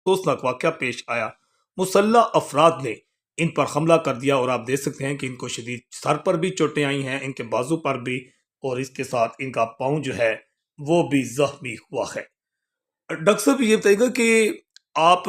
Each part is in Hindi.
अफसोसनाक वाक़या पेश आया। मुसल्लह अफराद ने इन पर हमला कर दिया और आप देख सकते हैं कि इनको शदीद सर पर भी चोटें आई हैं, इनके बाजू पर भी, और इसके साथ इनका पाँव जो है वो भी जख्मी हुआ है। डॉक्टर साहब ये बताइएगा कि आप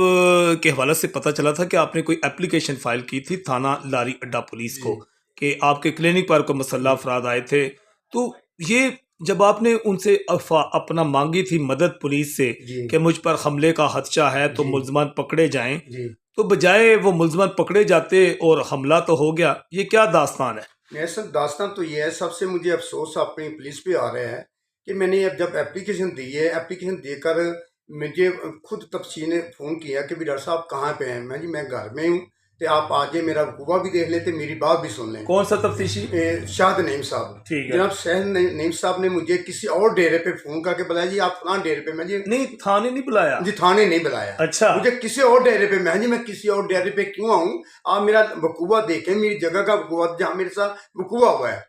के हवाले से पता चला था कि आपने कोई एप्लीकेशन फाइल की थी थाना लारी अड्डा पुलिस को जी कि आपके क्लिनिक पर कोई मुसल्लह जी अफराद आए थे। तो ये जब आपने उनसे अपना मांगी थी मदद पुलिस से जी कि मुझ पर हमले का खदशा है तो जी मुलजमान पकड़े जाएं, जी। तो बजाय वो मुलजमान पकड़े जाते और हमला तो हो गया, ये क्या दास्तान है? मेरे साथ दास्तान तो ये है, सबसे मुझे अफसोस अपनी पुलिस पे आ रहा है कि मैंने अब जब एप्लीकेशन दी है, एप्लीकेशन देकर मुझे खुद तफ्तीश ने फ़ोन किया कि भी डॉक्टर साहब कहाँ पे हैं। मैं जी मैं घर में हूँ, तो आप आ जाइए, मेरा वकूआ भी देख लेते, मेरी बात भी सुन लें। कौन सा तफ्तीशी? शाहद नईम साहब, ठीक है। जनाब शाहद नईम साहब ने मुझे किसी और डेरे पे फ़ोन करके बताया जी आप फलां डेरे पे। मैं जी नहीं, थाने नहीं बुलाया? जी थाने नहीं बुलाया, अच्छा। मुझे किसी और डेरे पे। मैं जी मैं किसी और डेरे पे क्यों आऊँ? आप मेरा वकूआ देखें, मेरी जगह का वकूआ जहाँ मेरे साथ वकूआ हुआ है,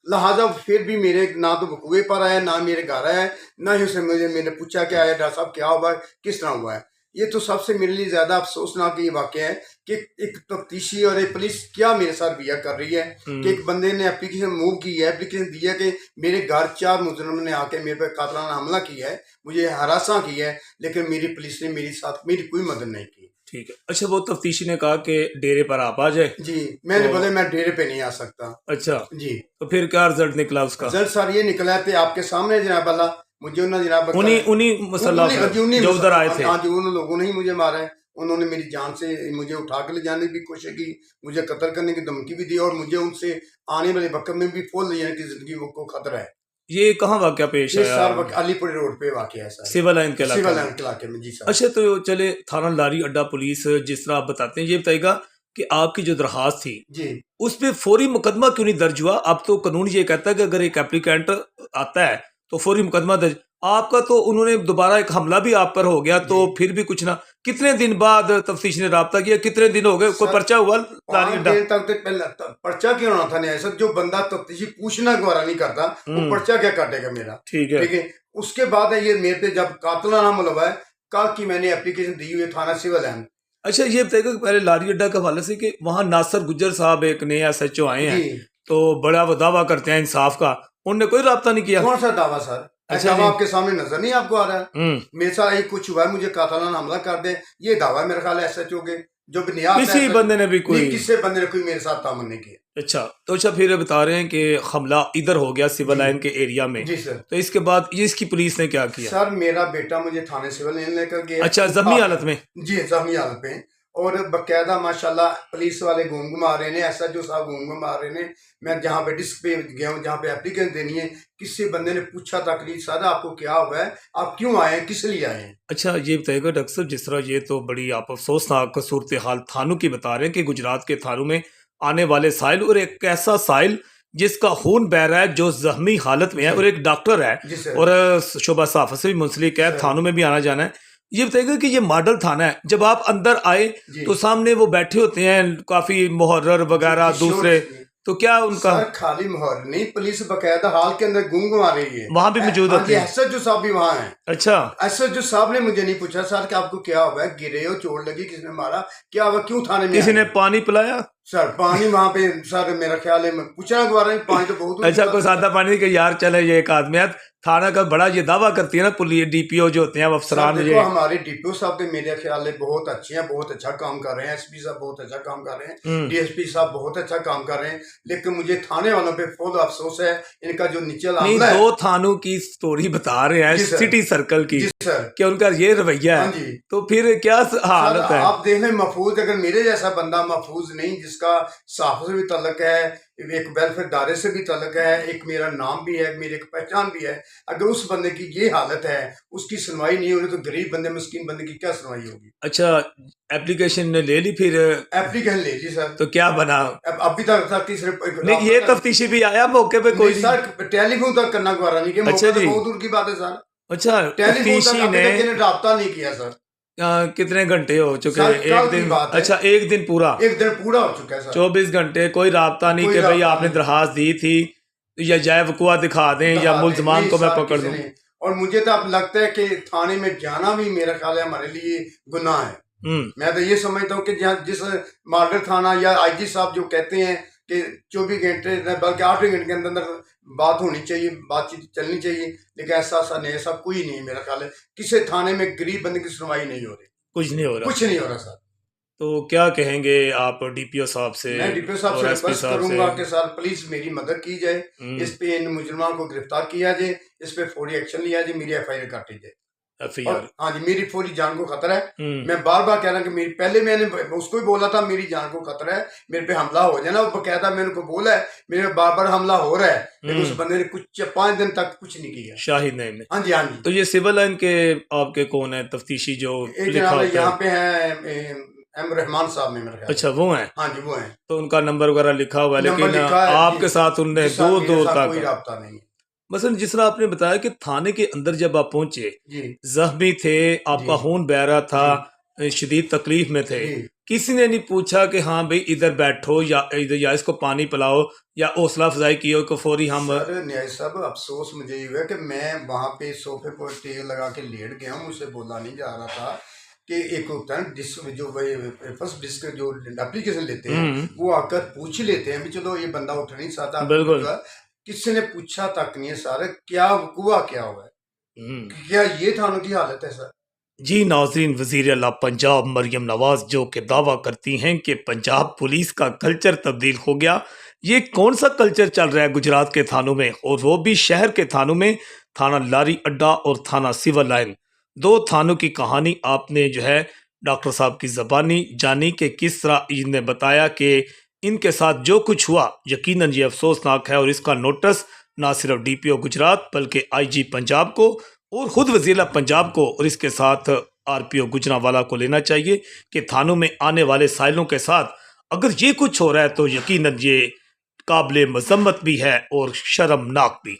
लिहाजा फिर भी मेरे ना तो वकूए पर आया, ना मेरे घर आया, ना ही उसने मुझे मैंने पूछा क्या है डॉक्टर साहब क्या हुआ है, किस तरह हुआ है। ये तो सबसे मेरे लिए ज़्यादा अफसोसनाक ये वाक़या है कि एक तफ्तीशी और एक पुलिस क्या मेरे साथ बिहेव कर रही है कि एक बंदे ने एप्लीकेशन मूव की है, एप्लीकेशन दी है कि मेरे घर 4 मुजरिम ने आके मेरे पे कातलाना हमला किया है, मुझे हरासा किया है, लेकिन मेरी पुलिस ने मेरे साथ मेरी कोई मदद नहीं की। ठीक है। अच्छा, वो तफ्तीशी ने कहा कि डेरे पर आप आ जाए। जी मैंने तो बोले मैं डेरे पे नहीं आ सकता। अच्छा, जी तो फिर क्या रिजल्ट निकला उसका? रिजल्ट सर ये निकला है आपके सामने जनाब अल्लाह, मुझे उन्होंने जनाब उन्हीं बताया, उन्हीं मुसल्ला जो उधर आए थे? हाँ जी उन लोगों ने ही मुझे मारा है। उन्होंने मेरी जान से मुझे उठा के ले जाने की कोशिश की, मुझे कत्ल करने की धमकी भी दी और मुझे उनसे आने वाले वक्त में भी फौत ले जाने की जिंदगी को खतरा है। ये कहाँ वाक़या पेश ये आया? सर अलीपुर रोड पे वाकया है सर, सिविल लाइन के इलाके सिविल में? लाइन के इलाके में। जी सर। अच्छा, तो चले थाना लारी अड्डा पुलिस जिस तरह आप बताते हैं, ये बताइएगा कि आपकी जो दरखास्त थी जी उस पे फौरी मुकदमा क्यों नहीं दर्ज हुआ? अब तो कानून ये कहता है कि अगर एक एप्लीकेंट आता है तो फौरी मुकदमा दर्ज। आपका तो उन्होंने दोबारा एक हमला भी आप पर हो गया, जी तो फिर भी कुछ ना। कितने दिन बाद तफ्तीश ने राब्ता किया? कितने दिन हो गए? कोई सर पर्चा हुआ लारी 5 अड्डा? दिन तक तो पहले पर्चा क्यों होना था नहीं सर, जो बंदा तफ्तीशी पूछना गवारा नहीं करता वो पर्चा क्या काटेगा मेरा। ठीक है। ठीक है, उसके बाद है ये मेरे पे जब कातलाना हमला है, कल की मैंने एप्लीकेशन दी हुई है थाना सिविल लाइन। अच्छा, ये बताइएगा कि पहले लारी अड्डा के हवाले से कि वहाँ नासिर गुज्जर साहब एक नए एसएचओ आए हैं, जी तो बड़ा वो दावा करते हैं इंसाफ का, उनने कोई राब्ता नहीं किया? कौन सा दावा सर? अच्छा दावा जी। आपके सामने नजर नहीं आपको आ रहा है? मेरे साथ एक कुछ हुआ है, मुझे कातलाना हमला कर दे, ये दावा है मेरे ख्याल एसएचओ के जो भी नियात किसी बंदे ने भी नहीं, कोई? किसी बंदे ने कोई मेरे साथ तामन नहीं किया। अच्छा, तो अच्छा, फिर बता रहे हैं कि हमला इधर हो गया सिविल जी लाइन के एरिया में, जी सर। तो इसके बाद ये इसकी पुलिस ने क्या किया? सर मेरा बेटा मुझे थाने सिविल लाइन लेकर गया। अच्छा, जख्मी हालत में? जी जख्मी हालत में, और बकायदा माशाल्लाह पुलिस वाले घूम घुमा रहे हैं, एसएचओ साहब घूम घुमा रहे हैं। मैं जहाँ पे डिस्क पे गया हूँ, जहाँ पे एप्लीकेशन देनी है, किसी बंदे ने पूछा तकलीफ सर आपको क्या हुआ है, आप क्यों आए हैं, किस लिए आए हैं? अच्छा, ये बताइएगा डॉक्टर साहब, जिस तरह ये तो बड़ी आप अफसोसनाक सूरत हाल थानों की बता रहे हैं कि गुजरात के थानों में आने वाले साहिल, और एक ऐसा साहिल जिसका खून बह रहा है, जो जख्मी हालत में है, और एक डॉक्टर है, जी सर। और शोभा सहाफ़त से भी मुंसलिक है, थानों में भी आना जाना है। ये बताइएगा कि ये मॉडल थाना है, जब आप अंदर आए तो सामने वो बैठे होते हैं काफी मुहर्रर वगैरह दूसरे, तो क्या उनका? सर खाली मुहर्रर नहीं, पुलिस बकायदा हाल के अंदर घूम घुमा रही है, वहां भी मौजूद होते हैं? एसएचओ साहब भी वहाँ हैं। अच्छा। एसएचओ साहब ने मुझे नहीं पूछा सर कि आपको क्या हुआ है, गिरे हो, चोट लगी, किसने मारा, क्या हुआ, क्यों थाने में किसी ने पानी पिलाया? सर पानी वहाँ पे सर मेरा ख्याल है पूछना गवारा नहीं, पानी तो बहुत अच्छा, कोई सादा पानी के यार चले, ये एक आदमी है थाना का बड़ा ये दावा करती है ना पुलिस डीपीओ जो होते हैं वो अफसरान। देखो हमारे डीपीओ साहब तो मेरे ख्याल में बहुत अच्छे हैं, बहुत अच्छा काम कर रहे हैं, एसपी साहब बहुत अच्छा काम कर रहे हैं, डीएसपी साहब बहुत अच्छा काम कर रहे हैं, लेकिन मुझे थाने वालों पे बहुत अफसोस है, इनका जो नीचे नहीं, दो थानों की स्टोरी बता रहे हैं सिटी सर्कल की कि उनका ये रवैया है, तो फिर क्या हालत है? आप देख लें महफूज, अगर मेरे जैसा बंदा महफूज नहीं, जिसका साफ से भी तल्लक है, एक वेलफेयर दायरे से भी तल्लक है, एक मेरा नाम भी है, मेरी एक पहचान भी है, अगर उस बंदे की ये हालत है, उसकी सुनवाई नहीं हो रही, तो गरीब बंदे मिस्कीन बंदे की क्या सुनवाई होगी? अच्छा, एप्लीकेशन ने ले ली फिर? एप्लीकेशन ले ली सर। तो क्या बना? अभी तक सिर्फ नहीं, ये तफ्तीशी भी आया मौके पे कोई? सर टेलीफोन तक करना गवारा नहीं किया। अच्छा जी, बहुत दूर की बात है सर। अच्छा, टेलीफोन ने राब्ता नहीं किया सर। कितने घंटे हो चुके हैं? एक दिन? अच्छा, एक दिन पूरा? एक दिन पूरा हो चुका है सर। 24 घंटे कोई राब्ता नहीं कि भाई आपने दरखास्त दी थी या जाए वकुआ दिखा दें या मुलजमान को मैं पकड़ दूं? और मुझे तो अब लगता है कि थाने में जाना भी मेरा ख्याल है हमारे लिए गुनाह है। मैं तो ये समझता हूँ कि जहाँ जिस मॉडल थाना या आईजी साहब जो कहते हैं कि 24 घंटे बल्कि 8 घंटे के अंदर अंदर बात होनी चाहिए, बातचीत चलनी चाहिए, लेकिन ऐसा नहीं, ऐसा कोई नहीं मेरा ख्याल है। किसी थाने में गरीब बंदे की सुनवाई नहीं हो रही, कुछ नहीं हो रहा। कुछ नहीं हो रहा सर। तो क्या कहेंगे आप डीपीओ साहब से मैं डीपीओ साहब और से एसपी रिक्वेस्ट साहब से? करूंगा कि सर प्लीज मेरी मदद की जाए, इस पे इन मुजरिमां को गिरफ्तार किया जाए, इस पे फौरी एक्शन लिया जाए, मेरी एफआईआर काटी जाए। और एफआईआर? हाँ जी, मेरी फौरी जान को खतरा है। मैं बार बार कह रहा हूँ कि मेरी पहले मैंने उसको भी बोला था मेरी जान को खतरा है, मेरे पे हमला हो जाए ना, वो बकायदा मैंने उनको बोला है, मेरे पे बार बार हमला हो रहा है, लेकिन उस बंदे ने कुछ 5 दिन तक कुछ नहीं किया। शाहिद नईम ने? हाँ जी, हाँ जी। तो ये सिविल लाइन के आपके कौन है तफ्तीशी जो एक लिखा जनाब होता यहाँ है? पे है एम रहमान साहब ने मेरे ख्याल। अच्छा, वो हैं? हाँ जी, वो हैं। तो उनका नंबर वगैरह लिखा हुआ है, नंबर लेकिन लिखा है आपके जी, साथ उनने जिसका दूर मेरे दूर साथ कोई तक राब्ता नहीं है। मसलन जिस तरह आपने बताया कि थाने के अंदर जब आप पहुंचे, जी जख्मी थे, आपका जी खून बह रहा था, शदीद तकलीफ में थे, जी। किसी ने नहीं पूछा कि हाँ भाई इधर बैठो या इधर या इसको पानी पिलाओ या हौसला अफजाई की हो कि फौरी हम? सर न्याय साहब, अफसोस मुझे ये हुआ कि मैं वहाँ पे सोफे पर तेल लगा के लेट गया हूँ, मुझसे बोला नहीं जा रहा था कि एक होता है डिस्क जो फर्स्ट डिस्क जो एप्लीकेशन लेते हैं वो आकर पूछ लेते हैं भी चलो ये बंदा उठ नहीं सकता, बिल्कुल। किसी ने पूछा तक नहीं है सर, क्या हुआ, क्या हुआ है, क्या ये थानों की हालत है सर? जी नाज़रीन, वज़ीर आला पंजाब मरियम नवाज जो कि दावा करती हैं कि पंजाब पुलिस का कल्चर तब्दील हो गया। ये कौन सा कल्चर चल रहा है गुजरात के थानों में, और वो भी शहर के थानों में, थाना लारी अड्डा और थाना सिविल लाइन। 2 थानों की कहानी आपने जो है डॉक्टर साहब की ज़बानी जानी कि किस तरह इनने बताया कि इनके साथ जो कुछ हुआ यकीनन ये अफसोसनाक है, और इसका नोटिस ना सिर्फ डीपीओ गुजरात बल्कि आईजी पंजाब को और खुद वज़ीर पंजाब को और इसके साथ आरपीओ गुजरांवाला को लेना चाहिए कि थानों में आने वाले साइलों के साथ अगर ये कुछ हो रहा है तो यकीनन ये काबिल मजम्मत भी है और शर्मनाक भी।